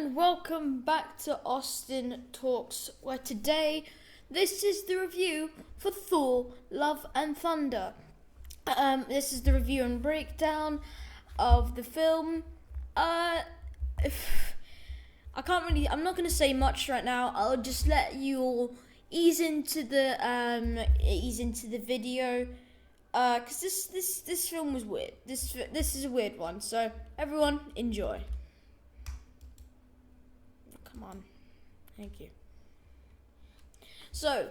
and welcome back to Austin Talks, where today this is the review for Thor, Love and Thunder. This is the review and breakdown of the film. I'm not going to say much right now. I'll just let you all ease into the video. Cause this film was weird. This is a weird one. So everyone enjoy. Come on, thank you. So,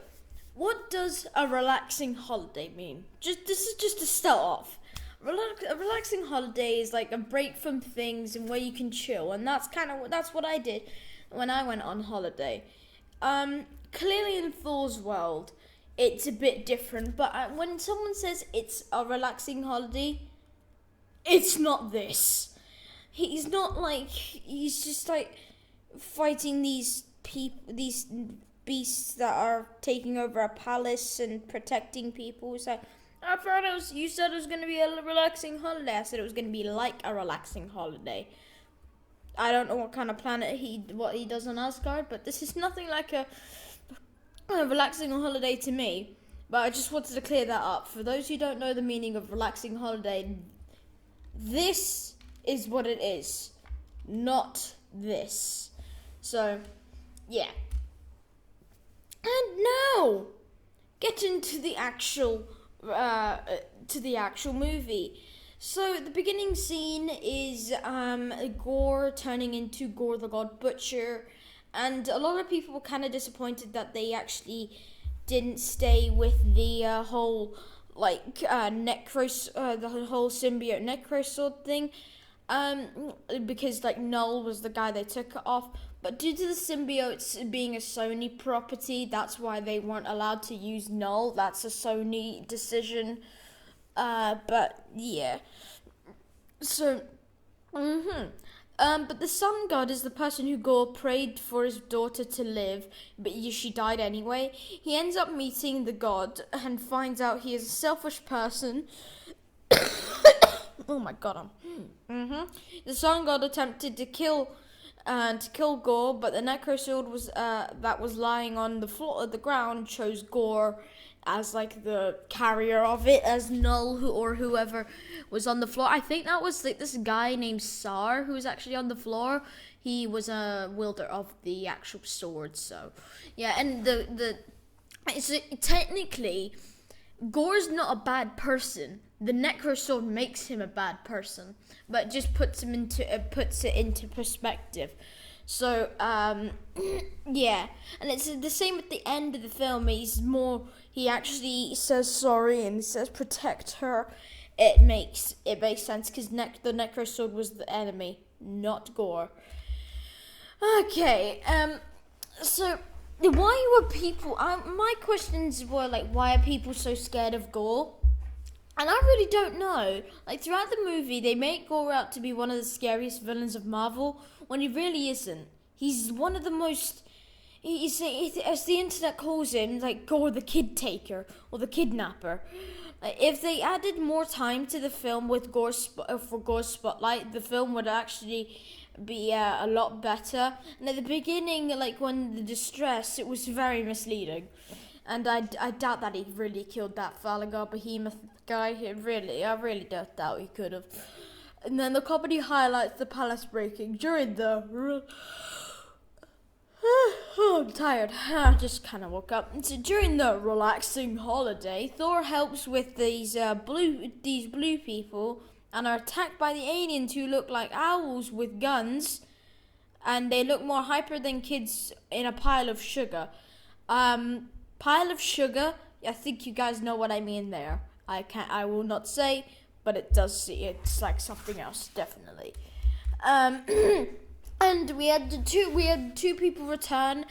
what does a relaxing holiday mean? This is just to start off. A relaxing holiday is like a break from things and where you can chill, and that's what I did when I went on holiday. Clearly in Thor's world, it's a bit different, but when someone says it's a relaxing holiday, it's not this. He's just like fighting these beasts that are taking over a palace and protecting people. So I thought you said it was going to be a relaxing holiday. I said it was going to be like a relaxing holiday. I don't know what kind of planet what he does on Asgard, but this is nothing like a relaxing holiday to me. But I just wanted to clear that up. For those who don't know the meaning of relaxing holiday, this is what it is, not this. So, yeah. And now, get into the actual movie. So the beginning scene is Gore turning into Gore the God Butcher, and a lot of people were kind of disappointed that they actually didn't stay with the whole the whole symbiote necrosword thing, because Null was the guy they took it off. But due to the symbiotes being a Sony property, that's why they weren't allowed to use Null. That's a Sony decision. But yeah. So, but the sun god is the person who Gore prayed for his daughter to live, but she died anyway. He ends up meeting the god and finds out he is a selfish person. Oh my god. The sun god attempted to kill Gore, but the necrosword that was lying on the floor of the ground chose Gore as the carrier of it, as Null or whoever was on the floor. I think that was this guy named Sar who was actually on the floor. He was a wielder of the actual sword. So yeah, and technically Gore's not a bad person. The necrosword makes him a bad person, but just puts it into perspective. So yeah, and it's the same at the end of the film. He actually says sorry and says protect her. It makes sense because the necrosword was the enemy, not Gore. Okay, so why were people? My questions were why are people so scared of Gore? And I really don't know. Throughout the movie, they make Gore out to be one of the scariest villains of Marvel, when he really isn't. He's one of the most... as the internet calls him, Gore the Kid Taker, or the Kidnapper. If they added more time to the film with for Gore's spotlight, the film would actually be a lot better. And at the beginning, when the distress, it was very misleading. And I doubt that he really killed that Valagar behemoth guy. I really don't doubt he could have. And then the comedy highlights the palace breaking during the... Oh, I'm tired. I just kind of woke up. So during the relaxing holiday, Thor helps with these blue people and are attacked by the aliens who look like owls with guns, and they look more hyper than kids in a pile of sugar. Pile of sugar, I think you guys know what I mean there. I will not say, but it's something else, definitely. And we had two people return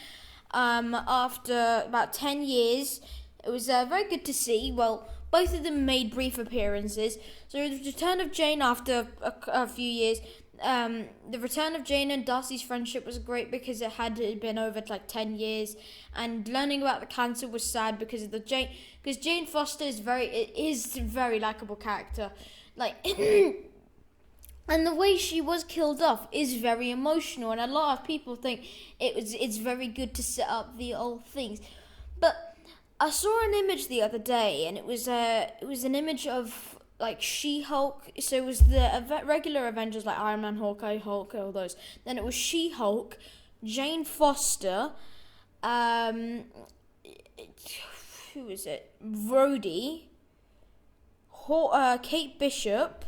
after about 10 years. It was very good to see. Well, both of them made brief appearances. So the return of Jane after a few years. The return of Jane and Darcy's friendship was great because it had been over 10 years, and learning about the cancer was sad because Jane Foster is very likable character. And the way she was killed off is very emotional, and a lot of people think it's very good to set up the old things. But I saw an image the other day, and it was an image of like She-Hulk. So it was the regular Avengers like Iron Man, Hawkeye, Hulk, all those. Then it was She-Hulk, Jane Foster, who is it? Rhodey, Kate Bishop,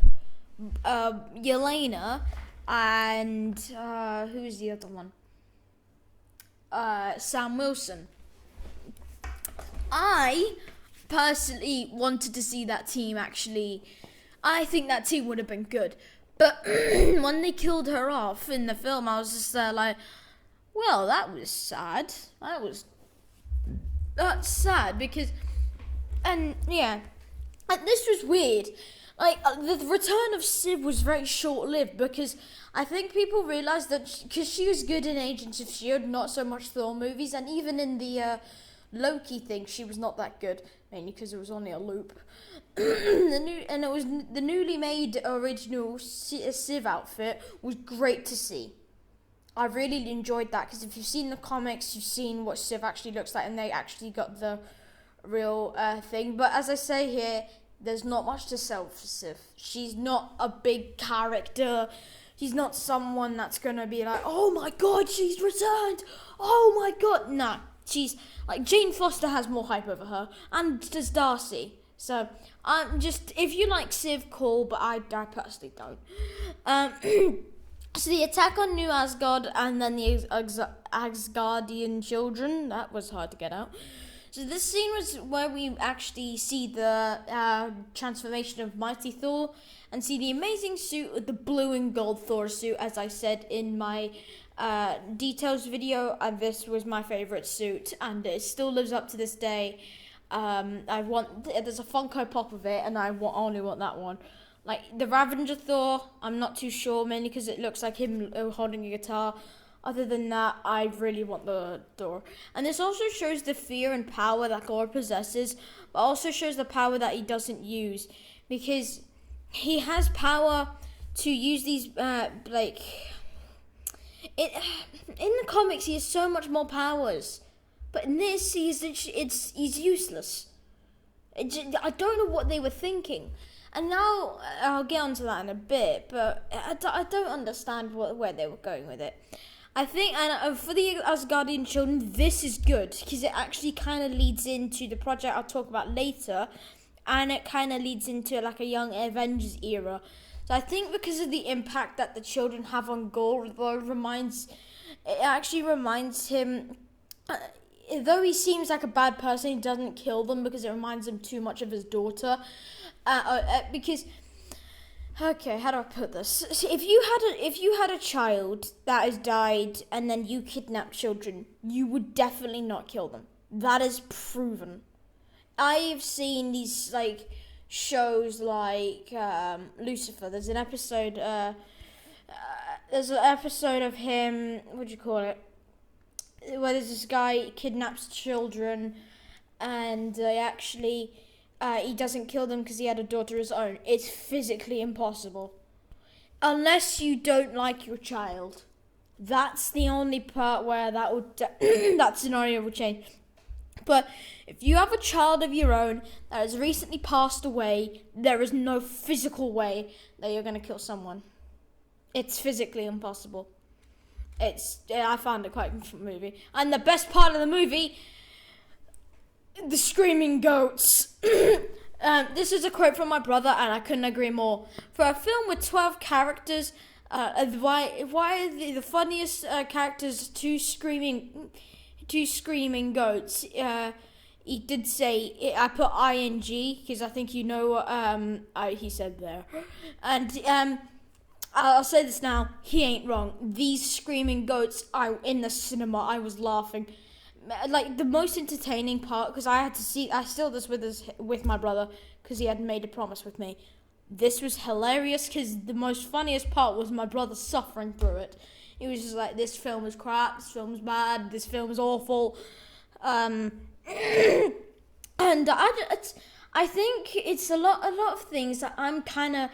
Yelena, and who's the other one? Sam Wilson. I personally wanted to see that team actually. I think that team would have been good. But when they killed her off in the film, I was just like, well, that was sad. That's sad because, and yeah, and this was weird. Like, the return of Civ was very short-lived because I think people realised that because she was good in Agents of S.H.I.E.L.D., not so much Thor movies, and even in the Loki thing, she was not that good, mainly because it was only a loop. It was the newly made original Civ outfit was great to see. I really enjoyed that because if you've seen the comics, you've seen what Civ actually looks like, and they actually got the real thing. But as I say here, there's not much to sell for Civ. She's not a big character. She's not someone that's going to be like, oh my god, she's returned. Oh my god. Nah, she's like Jane Foster has more hype over her, and does Darcy. So, if you like Civ, cool, but I personally don't. So the attack on New Asgard and then the Asgardian Children, that was hard to get out. So this scene was where we actually see the transformation of Mighty Thor and see the amazing suit with the blue and gold Thor suit, as I said in my details video. And this was my favourite suit, and it still lives up to this day. There's a Funko Pop of it, and I only want that one. Like the Ravager Thor, I'm not too sure, mainly because it looks like him holding a guitar. Other than that, I really want the Thor. And this also shows the fear and power that Thor possesses, but also shows the power that he doesn't use. Because he has power to use these, in the comics, he has so much more powers. But in this, he's useless. I don't know what they were thinking. And now, I'll get onto that in a bit, but I don't understand where they were going with it. I think, and for the Asgardian Children, this is good, because it actually kind of leads into the project I'll talk about later, and it kind of leads into like a young Avengers era. So I think because of the impact that the children have on Gore, it actually reminds him, though he seems like a bad person, he doesn't kill them because it reminds him too much of his daughter. Because, okay, how do I put this? So if you had a child that has died and then you kidnap children, you would definitely not kill them. That is proven. I've seen these like shows like Lucifer. There's an episode. There's an episode of him. What do you call it? Where there's this guy kidnaps children, and he doesn't kill them because he had a daughter of his own. It's physically impossible. Unless you don't like your child. That's the only part where that scenario would change. But if you have a child of your own that has recently passed away, there is no physical way that you're going to kill someone. It's physically impossible. I found it quite a good movie. And the best part of the movie, the screaming goats. This is a quote from my brother, and I couldn't agree more. For a film with 12 characters, why are the funniest characters two screaming goats? He did say, I put ing because I think you know what he said there. And I'll say this now, he ain't wrong. These screaming goats, in the cinema, I was laughing. Like, the most entertaining part, because I saw this with my brother, because he had made a promise with me. This was hilarious, because the most funniest part was my brother suffering through it. He was just like, this film is crap, this film is bad, this film is awful. And I think it's a lot of things that I'm kind of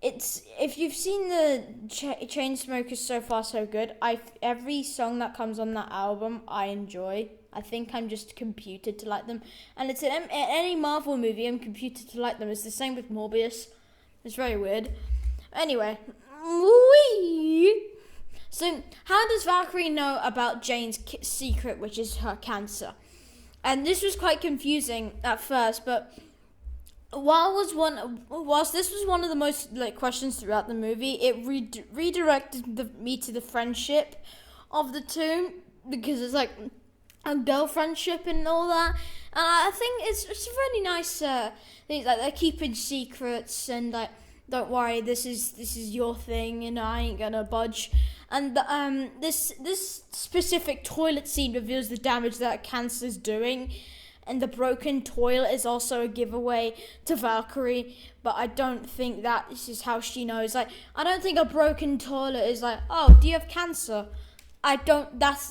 it's if you've seen the Chainsmokers, So Far So Good. Every song that comes on that album I enjoy. I think I'm just computed to like them, and it's in any Marvel movie I'm computed to like them. It's the same with Morbius. It's very weird. Anyway, so how does Valkyrie know about Jane's secret, which is her cancer? And this was quite confusing at first, but whilst this was one of the most questions throughout the movie, it redirected me to the friendship of the two, because it's like a girl friendship and all that, and I think it's a really nice thing. Like, they're keeping secrets and like, don't worry, this is your thing and I ain't gonna budge. And this specific toilet scene reveals the damage that cancer's doing. And the broken toilet is also a giveaway to Valkyrie, but I don't think that this is how she knows. Like, I don't think a broken toilet is like, oh, do you have cancer?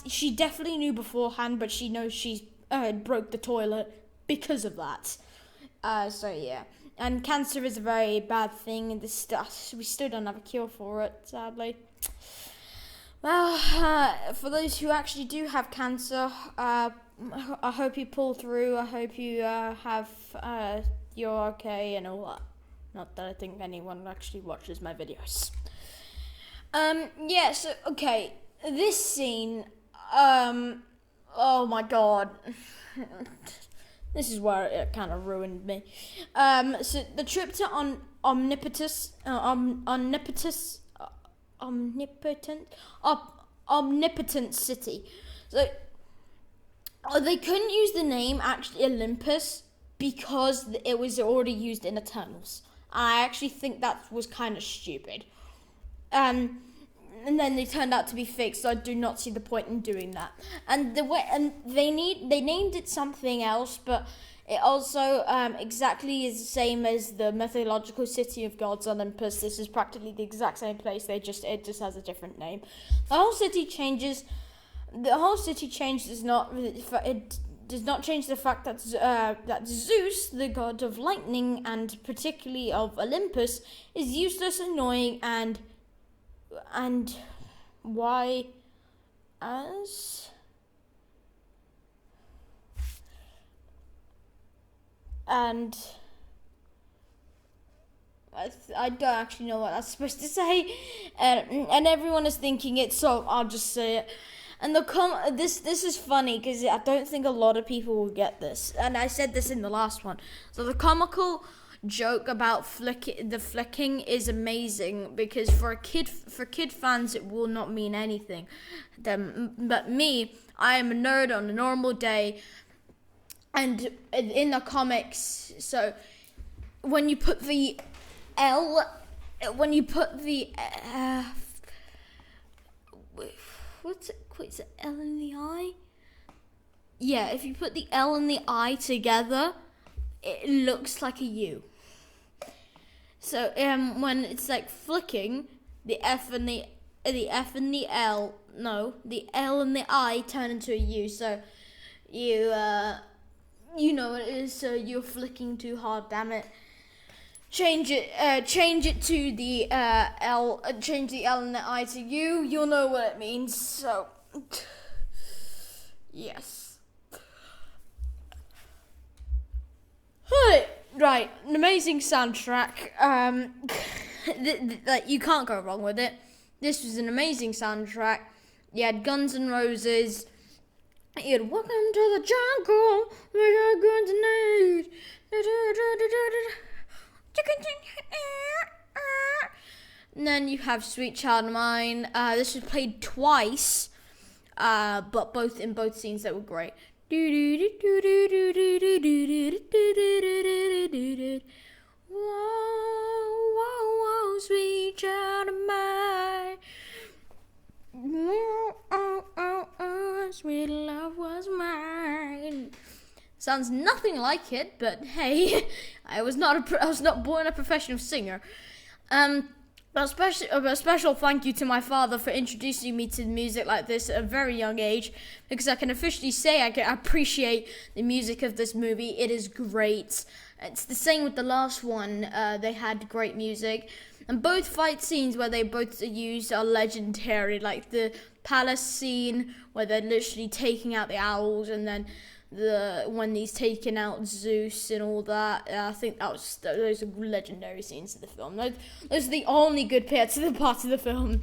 She definitely knew beforehand, but she knows she's broke the toilet because of that. So yeah, and cancer is a very bad thing, and we still don't have a cure for it, sadly. Well, for those who actually do have cancer, I hope you pull through. I hope you you're okay and all that. Not that I think anyone actually watches my videos. Yeah, so, okay, this scene, oh my god. This is where it kind of ruined me. So the trip to Omnipotence City. So they couldn't use the name actually Olympus because it was already used in Eternals. I actually think that was kind of stupid. And then they turned out to be fake, so I do not see the point in doing that. And they named it something else, but it also exactly is the same as the mythological city of gods, Olympus. This is practically the exact same place. It just has a different name. The whole city change does not change the fact that Zeus, the god of lightning and particularly of Olympus, is useless, annoying, and why as and I don't actually know what that's supposed to say, and everyone is thinking it, so I'll just say it. And this is funny because I don't think a lot of people will get this, and I said this in the last one. So the comical joke about the flicking is amazing, because for kid fans it will not mean anything. But me, I am a nerd on a normal day, and in the comics, so when you put the what's it, L and the I? Yeah, if you put the L and the I together, it looks like a U. So when it's like flicking, the L and the L and the I turn into a U. So you know what it is. So you're flicking too hard, damn it. Change it to the L. Change the L and the I to U. You'll know what it means. So yes. Right, an amazing soundtrack. Like, you can't go wrong with it. This was an amazing soundtrack. You had Guns N' Roses. You had Welcome to the Jungle. We're going to need. And then you have Sweet Child of Mine. This was played twice, but in both scenes that were great. Whoa, sweet child of mine. Sweet love was mine. Sounds nothing like it, but hey, I was not born a professional singer. A special thank you to my father for introducing me to music like this at a very young age, because I can officially say I appreciate the music of this movie. It is great. It's the same with the last one. They had great music. And both fight scenes where they both used are legendary. Like the palace scene where they're literally taking out the owls, and then when he's taking out Zeus and all that. I think those are legendary scenes of the film. Those are the only good parts of the film.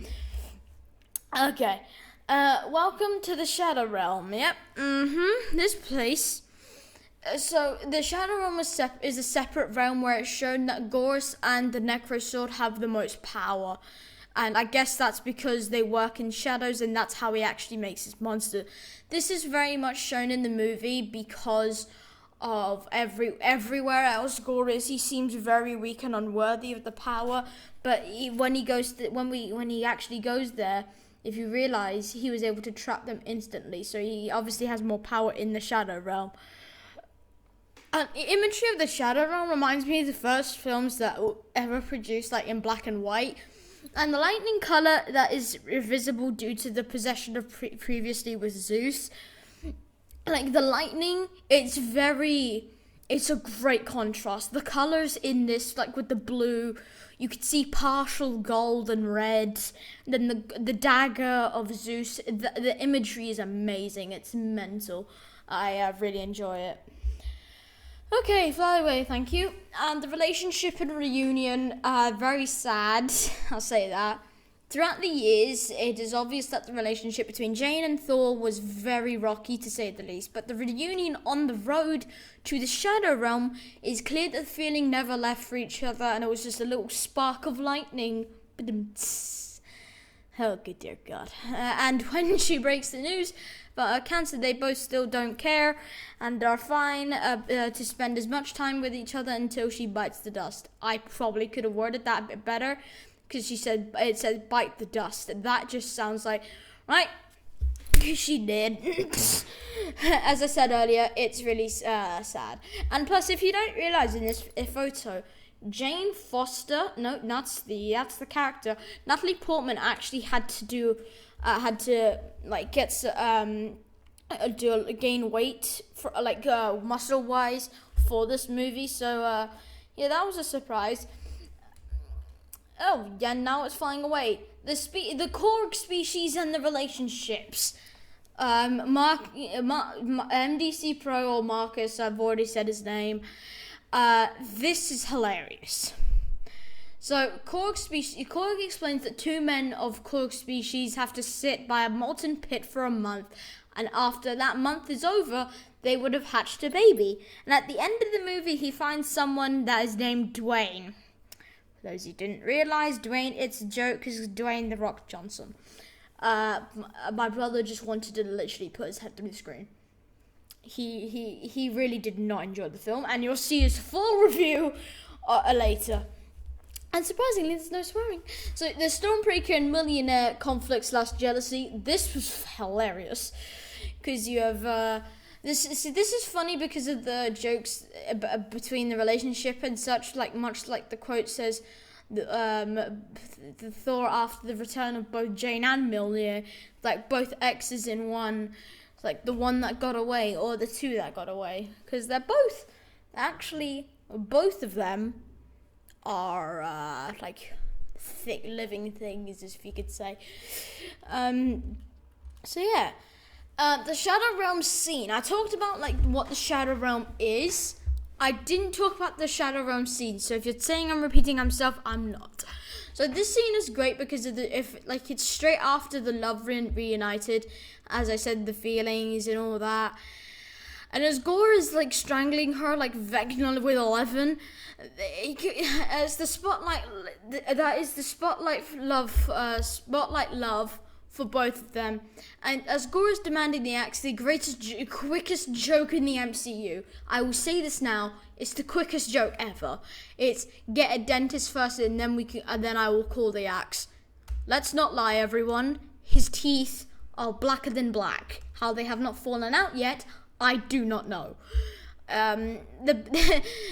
Okay. Welcome to the Shadow Realm. Yep. This place. So the Shadow Realm is a separate realm where it's shown that Gorse and the Necrosword have the most power. And I guess that's because they work in shadows, and that's how he actually makes his monster. This is very much shown in the movie because of everywhere else Gorse is. He seems very weak and unworthy of the power. But when he actually goes there, if you realize, he was able to trap them instantly. So he obviously has more power in the Shadow Realm. The imagery of the Shadow Realm reminds me of the first films that were ever produced, like in black and white. And the lightning color that is visible due to the possession of previously with Zeus. Like the lightning, it's a great contrast. The colors in this, like with the blue, you could see partial gold and red. And then the dagger of Zeus, the imagery is amazing. It's mental. I really enjoy it. Okay, fly away, thank you. And the relationship and reunion are very sad, I'll say that. Throughout the years, it is obvious that the relationship between Jane and Thor was very rocky, to say the least. But the reunion on the road to the Shadow Realm is clear that the feeling never left for each other, and it was just a little spark of lightning. Oh, good dear God. And when she breaks the news about her cancer, they both still don't care and are fine to spend as much time with each other until she bites the dust. I probably could have worded that a bit better, because it said bite the dust. And that just sounds like, right, she did. As I said earlier, it's really sad. And plus, if you don't realize in this photo, Jane Foster, no, that's the character. Natalie Portman actually had to gain weight for muscle wise for this movie. So yeah, that was a surprise. Oh yeah, now it's flying away. The Cork species and the relationships. MDC Pro or Marcus, I've already said his name. This is hilarious. So, Cork explains that two men of Cork species have to sit by a molten pit for a month, and after that month is over, they would have hatched a baby. And at the end of the movie, he finds someone that is named Dwayne. For those who didn't realize, Dwayne, it's a joke, because Dwayne The Rock Johnson. My brother just wanted to literally put his head through the screen. He really did not enjoy the film, and you'll see his full review later. And surprisingly, there's no swearing. So the Stormbreaker and Millionaire conflict / jealousy. This was hilarious, because you have this is funny because of the jokes between the relationship and such. Like much like the quote says, the Thor after the return of both Jane and Millionaire, like both exes in one. Like the one that got away or the two that got away, because they're both of them are like thick living things, if you could say. So yeah, the Shadow Realm scene. I talked about like what the Shadow Realm is. I didn't talk about the Shadow Realm scene. So if you're saying I'm repeating myself, I'm not. So this scene is great because of it's straight after the love reunited, as I said, the feelings and all that. And as Gore is like strangling her, like vaginal with 11, as the spotlight, that is the spotlight love for both of them. And as Gore is demanding the axe, the quickest joke in the MCU. I will say this now. It's the quickest joke ever. It's get a dentist first, and then I will call the axe. Let's not lie, everyone. His teeth are blacker than black. How they have not fallen out yet, I do not know.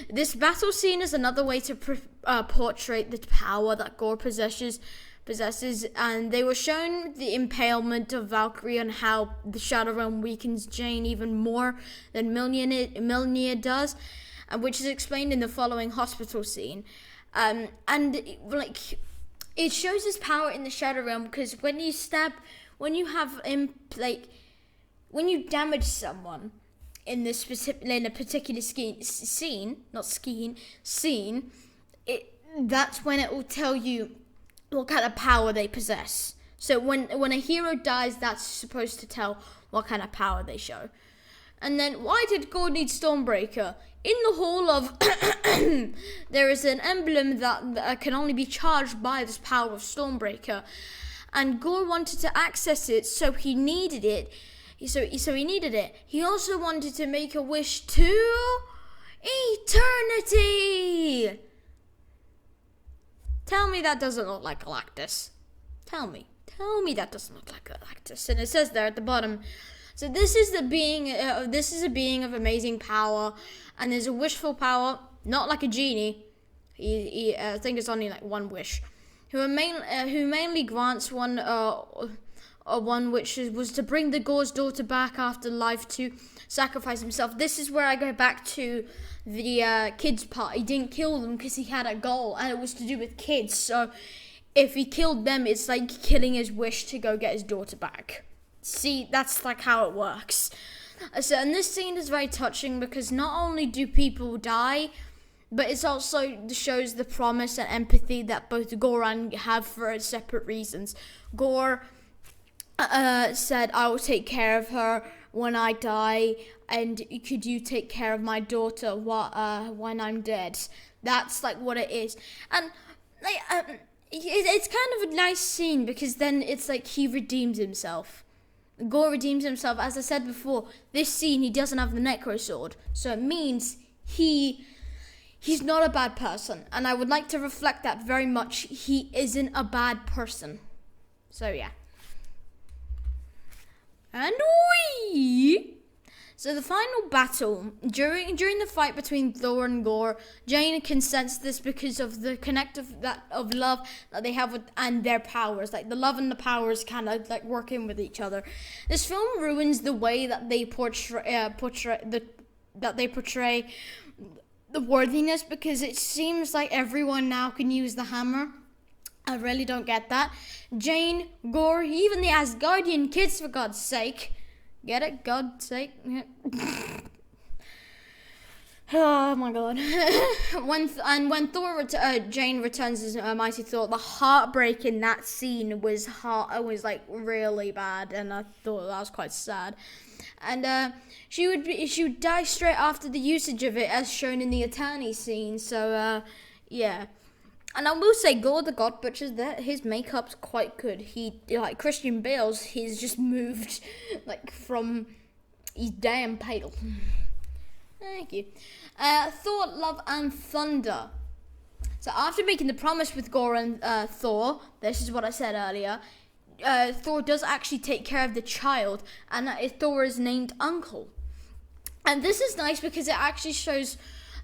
This battle scene is another way to portray the power that Gore possesses, and they were shown the impalement of Valkyrie and how the Shadow Realm weakens Jane even more than Millionaire does. and which is explained in the following hospital scene. And like, it shows his power in the Shadow Realm because when you damage someone in a particular scene, that's when it will tell you what kind of power they possess. So when a hero dies, that's supposed to tell what kind of power they show. And then, why did Gore need Stormbreaker? In the Hall of there is an emblem that can only be charged by this power of Stormbreaker, and Gore wanted to access it, so he needed it. He also wanted to make a wish to eternity. Tell me that doesn't look like Galactus. Tell me that doesn't look like Galactus. And it says there at the bottom. So this is a being of amazing power, and there's a wishful power, not like a genie. I think it's only like one wish. Who mainly grants one which was to bring the Gore's daughter back after life to sacrifice himself. This is where I go back to the kids part. He didn't kill them because he had a goal, and it was to do with kids. So if he killed them, it's like killing his wish to go get his daughter back. See, that's like how it works. So, and this scene is very touching because not only do people die, but it also shows the promise and empathy that both Gore and have for separate reasons. Gore said, I will take care of her when I die, and could you take care of my daughter when I'm dead? That's like what it is. And like, it's kind of a nice scene because then it's like he redeems himself. Gore redeems himself. As I said before, this scene, he doesn't have the Necro Sword, so it means he's not a bad person, and I would like to reflect that very much. He isn't a bad person. So yeah. And so the final battle, during the fight between Thor and Gore, Jane can sense this because of the of love that they have and their powers. Like the love and the powers kind of like working with each other. This film ruins the way that they portray the worthiness, because it seems like everyone now can use the hammer. I really don't get that. Jane, Gore, even the Asgardian kids, for God's sake. Get it? God's sake. Oh my God. when Jane returns as Mighty Thor, the heartbreak in that scene was like really bad, and I thought that was quite sad. And she would die straight after the usage of it, as shown in the Attorney scene. So yeah. And I will say, Gore the God Butcher, that his makeup's quite good. He, like Christian Bale's, he's just moved, like, he's damn pale. Thank you. Thor, Love and Thunder. So after making the promise with Gore and Thor, this is what I said earlier, Thor does actually take care of the child, and Thor is named Uncle. And this is nice because it actually shows,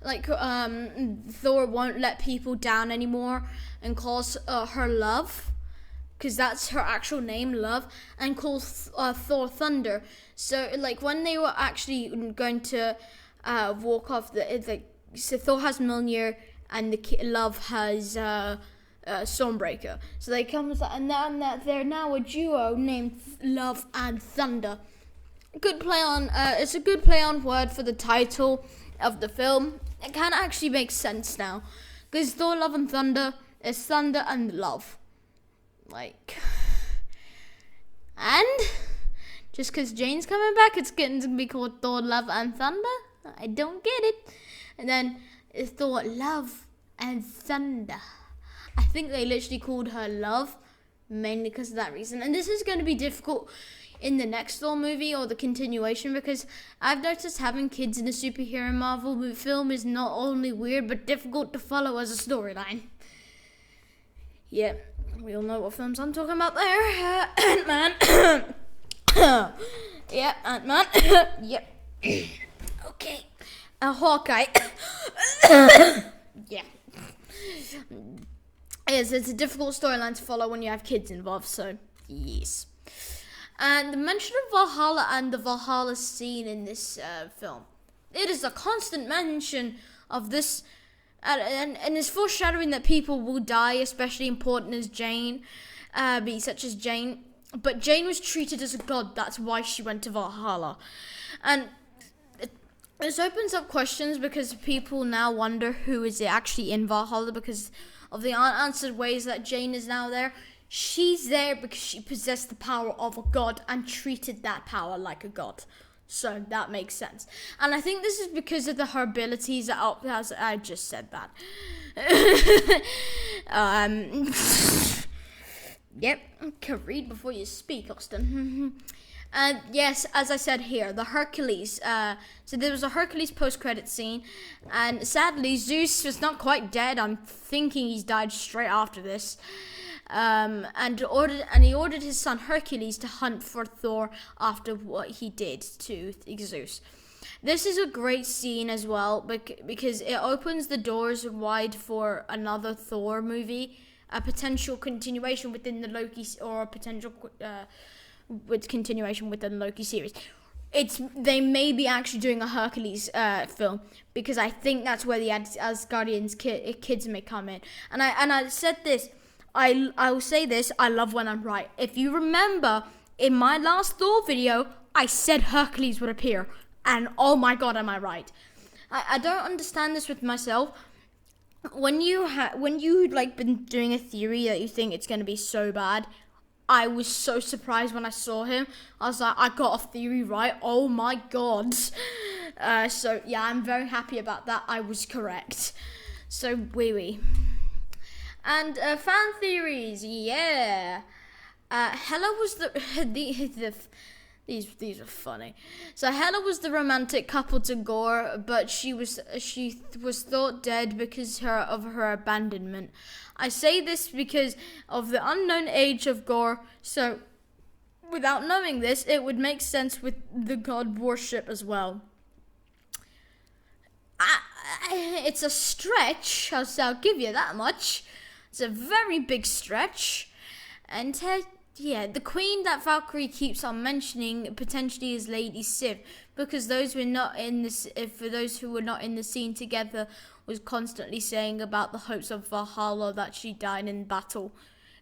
like, Thor won't let people down anymore and calls her Love, because that's her actual name, Love, and calls Thor Thunder. So, like, when they were actually going to walk off, so Thor has Mjolnir and Love has Stormbreaker. So they come and now they're now a duo named Love and Thunder. Good play on. It's a good play on word for the title of the film. It kind of actually makes sense now, because Thor, Love and Thunder is thunder and love. Like, and just because Jane's coming back, it's getting to be called Thor, Love and Thunder. I don't get it. And then it's Thor, Love and Thunder. I think they literally called her Love mainly because of that reason. And this is going to be difficult in the next Thor movie or the continuation, because I've noticed having kids in a superhero Marvel film is not only weird but difficult to follow as a storyline. Yeah, we all know what films I'm talking about there. Ant-Man. Yeah, Ant-Man. Yep. Okay. Hawkeye. Yeah. Yes, it's a difficult storyline to follow when you have kids involved, so yes. And the mention of Valhalla and the Valhalla scene in this film. It is a constant mention of this. And it's foreshadowing that people will die, especially important as Jane, such as Jane. But Jane was treated as a god. That's why she went to Valhalla. And this opens up questions because people now wonder who is actually in Valhalla because of the unanswered ways that Jane is now there. She's there because she possessed the power of a god and treated that power like a god. So that makes sense. And I think this is because of her abilities, as I just said that. Yep, can read before you speak, Austin. And yes, as I said here, the Hercules. So there was a Hercules post-credit scene, and sadly Zeus was not quite dead. I'm thinking he's died straight after this. And he ordered his son Hercules to hunt for Thor after what he did to Zeus. This is a great scene as well because it opens the doors wide for another Thor movie, a potential continuation within the Loki, or a potential with continuation within the Loki series. They may be actually doing a Hercules film because I think that's where the Asgardian kids may come in. And I said this. I will say this, I love when I'm right. If you remember, in my last Thor video, I said Hercules would appear. And oh my god, am I right. I don't understand this with myself. When you like been doing a theory that you think it's going to be so bad, I was so surprised when I saw him. I was like, I got a theory right. Oh my god. So yeah, I'm very happy about that. I was correct. So wee. And fan theories, yeah. Hela was these are funny. So Hela was the romantic couple to Gore, but she was thought dead because of her abandonment. I say this because of the unknown age of Gore. So without knowing this, it would make sense with the god worship as well. It's a stretch, I'll give you that much. It's a very big stretch. And the queen that Valkyrie keeps on mentioning potentially is Lady Sif, because those who were not in the scene together was constantly saying about the hopes of Valhalla that she died in battle.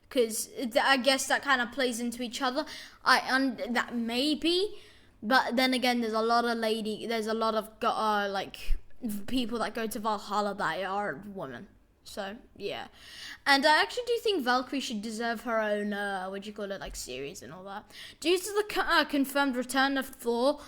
Because I guess that kind of plays into each other. That maybe, but then again, there's a lot of people that go to Valhalla that are women. So, yeah. And I actually do think Valkyrie should deserve her own, series and all that. Due to the confirmed return of Thor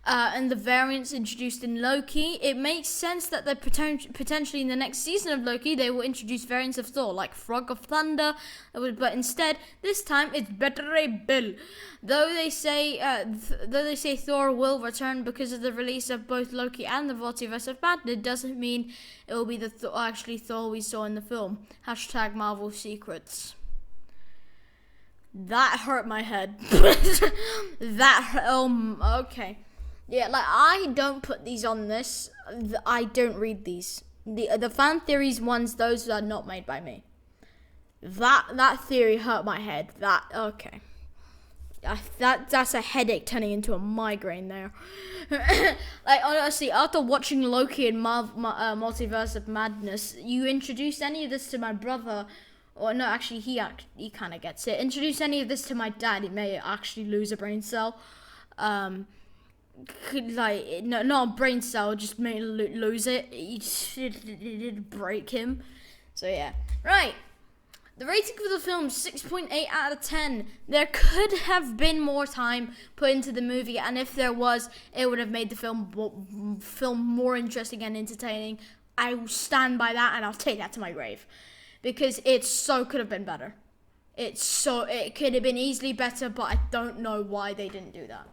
and the variants introduced in Loki, it makes sense that they potentially in the next season of Loki, they will introduce variants of Thor, like Frog of Thunder, but instead, this time, it's Better Bill. Though they say Thor will return because of the release of both Loki and the Multiverse of Madness, it doesn't mean it will be the Thor we saw in the film. # Marvel Secrets. That hurt my head. Okay. Yeah, I don't put these on this. I don't read these. The fan theories ones, those are not made by me. That theory hurt my head. Okay. That's a headache turning into a migraine there. Honestly, after watching Loki and Multiverse of Madness, you introduce any of this to my brother, or no, actually he kind of gets it. Introduce any of this to my dad, he may actually lose a brain cell. Not a brain cell, just may lose it. It'd break him. So yeah, right. The rating for the film, 6.8 out of 10. There could have been more time put into the movie, and if there was, it would have made the film more interesting and entertaining. I will stand by that, and I'll take that to my grave. Because it so could have been better. It could have been easily better, but I don't know why they didn't do that.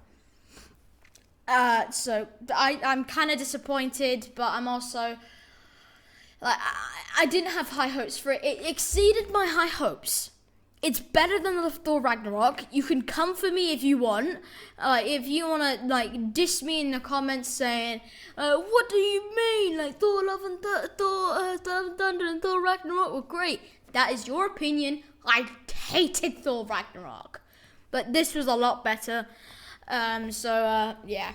So I'm kind of disappointed, but I'm also... I didn't have high hopes for it. It exceeded my high hopes. It's better than the Thor Ragnarok. You can come for me if you want. If you want to, diss me in the comments saying, what do you mean? Thor Love and Thunder and Thor Ragnarok were great. That is your opinion. I hated Thor Ragnarok. But this was a lot better. Yeah.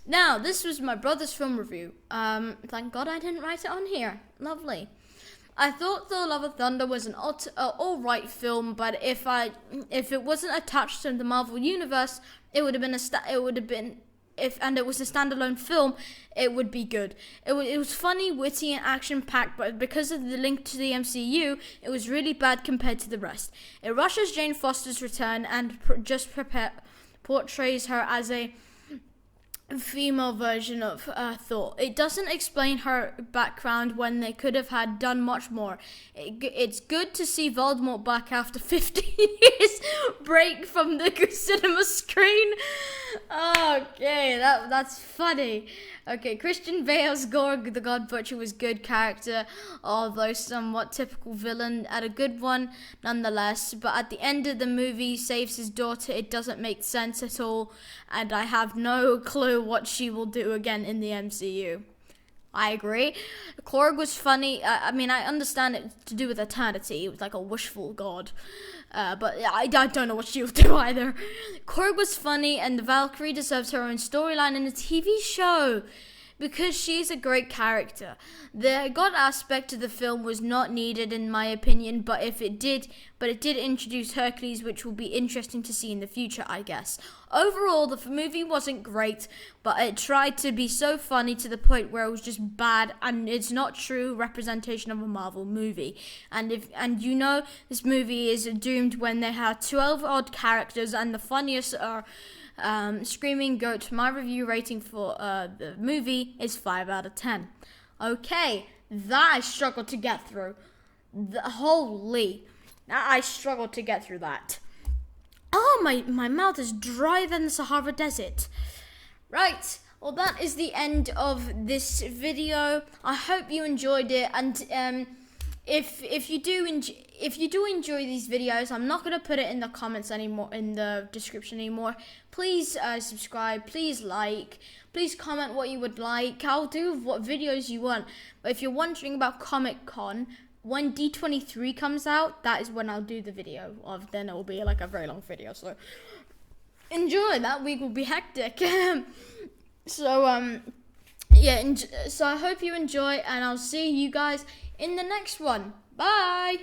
Now, this was my brother's film review. Thank God I didn't write it on here. Lovely. I thought Thor: Love and Thunder was an alright film, but if it wasn't attached to the Marvel universe, it was a standalone film, it would be good. It was funny, witty, and action-packed, but because of the link to the MCU, it was really bad compared to the rest. It rushes Jane Foster's return and portrays her as a female version of Thor. It doesn't explain her background when they could have done much more. It's good to see Voldemort back after 15 years break from the cinema screen. Okay, that's funny. Okay, Christian Bale's Gorg the God Butcher was good character, although somewhat typical villain, and a good one nonetheless. But at the end of the movie, saves his daughter. It doesn't make sense at all, and I have no clue what she will do again in the MCU. I agree. Korg was funny. I mean, I understand it to do with eternity. It was like a wishful god. But I don't know what she'll do either. Korg was funny, and the Valkyrie deserves her own storyline in a TV show because she's a great character. The god aspect of the film was not needed in my opinion, but it did introduce Hercules, which will be interesting to see in the future, I guess. Overall, the movie wasn't great, but it tried to be so funny to the point where it was just bad, and it's not true representation of a Marvel movie. And this movie is doomed when they have 12 odd characters, and the funniest are Screaming Goat. My review rating for the movie is 5 out of 10. Okay, that I struggled to get through. I struggled to get through that. Oh, my mouth is drier than the Sahara Desert. Right, well, that is the end of this video. I hope you enjoyed it, and if you do enjoy these videos, I'm not going to put it in the comments anymore, in the description anymore. Please subscribe, please like, please comment what you would like. I'll do what videos you want. But if you're wondering about Comic Con, when D23 comes out, that is when I'll do the video of. Then it will be like a very long video. So enjoy. That week will be hectic. So I hope you enjoy, and I'll see you guys in the next one. Bye.